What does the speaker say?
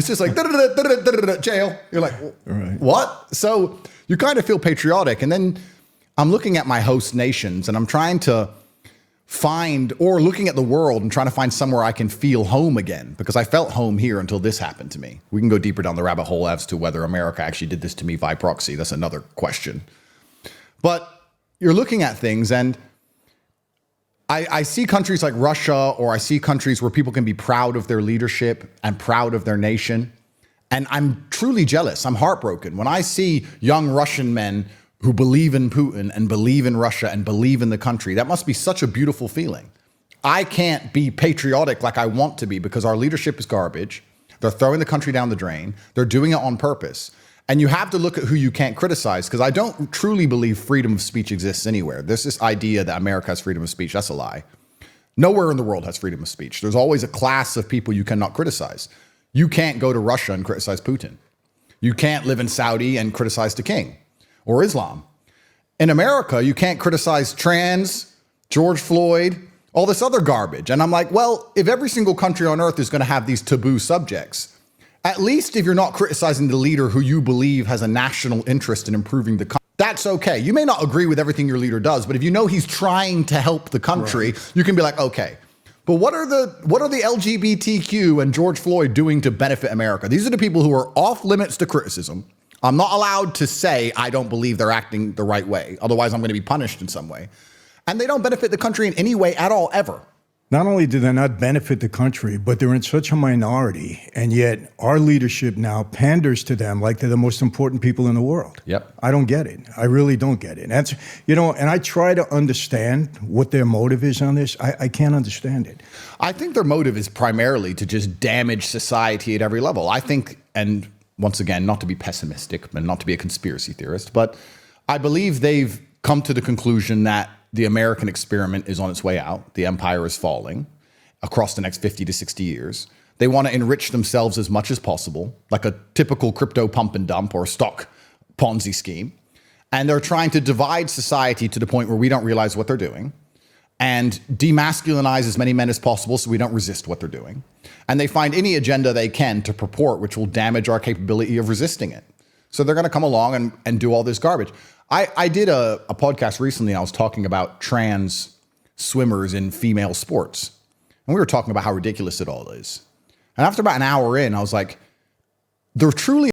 It's just like jail. You're like, what? So you kind of feel patriotic. And then I'm looking at my host nations and I'm trying to find, or looking at the world and trying to find somewhere I can feel home again, because I felt home here until this happened to me. We can go deeper down the rabbit hole as to whether America actually did this to me by proxy. That's another question. But you're looking at things, and I see countries like Russia, or I see countries where people can be proud of their leadership and proud of their nation. And I'm truly jealous. I'm heartbroken when I see young Russian men who believe in Putin and believe in Russia and believe in the country. That must be such a beautiful feeling. I can't be patriotic like I want to be because our leadership is garbage. They're throwing the country down the drain. They're doing it on purpose. And you have to look at who you can't criticize, because I don't truly believe freedom of speech exists anywhere. There's this idea that America has freedom of speech. That's a lie. Nowhere in the world has freedom of speech. There's always a class of people you cannot criticize. You can't go to Russia and criticize Putin. You can't live in Saudi and criticize the king or Islam. In America, you can't criticize trans, George Floyd, all this other garbage. And I'm like, well, if every single country on earth is going to have these taboo subjects, at least if you're not criticizing the leader who you believe has a national interest in improving the country, that's okay. You may not agree with everything your leader does, but if you know he's trying to help the country, you can be like, okay. But what are the LGBTQ and George Floyd doing to benefit America? These are the people who are off limits to criticism. I'm not allowed to say I don't believe they're acting the right way. Otherwise, I'm going to be punished in some way. And they don't benefit the country in any way at all, ever. Not only do they not benefit the country, but they're in such a minority. And yet our leadership now panders to them like they're the most important people in the world. Yep. I don't get it. I really don't get it. And that's, and I try to understand what their motive is on this. I can't understand it. I think their motive is primarily to just damage society at every level. I think, and once again, not to be pessimistic and not to be a conspiracy theorist, but I believe they've come to the conclusion that the American experiment is on its way out. The empire is falling across the next 50 to 60 years. They want to enrich themselves as much as possible, like a typical crypto pump and dump or stock Ponzi scheme. And they're trying to divide society to the point where we don't realize what they're doing, and demasculinize as many men as possible so we don't resist what they're doing. And they find any agenda they can to purport which will damage our capability of resisting it. So they're going to come along and do all this garbage. I did a podcast recently, and I was talking about trans swimmers in female sports. And we were talking about how ridiculous it all is. And after about an hour in, I was like, they're truly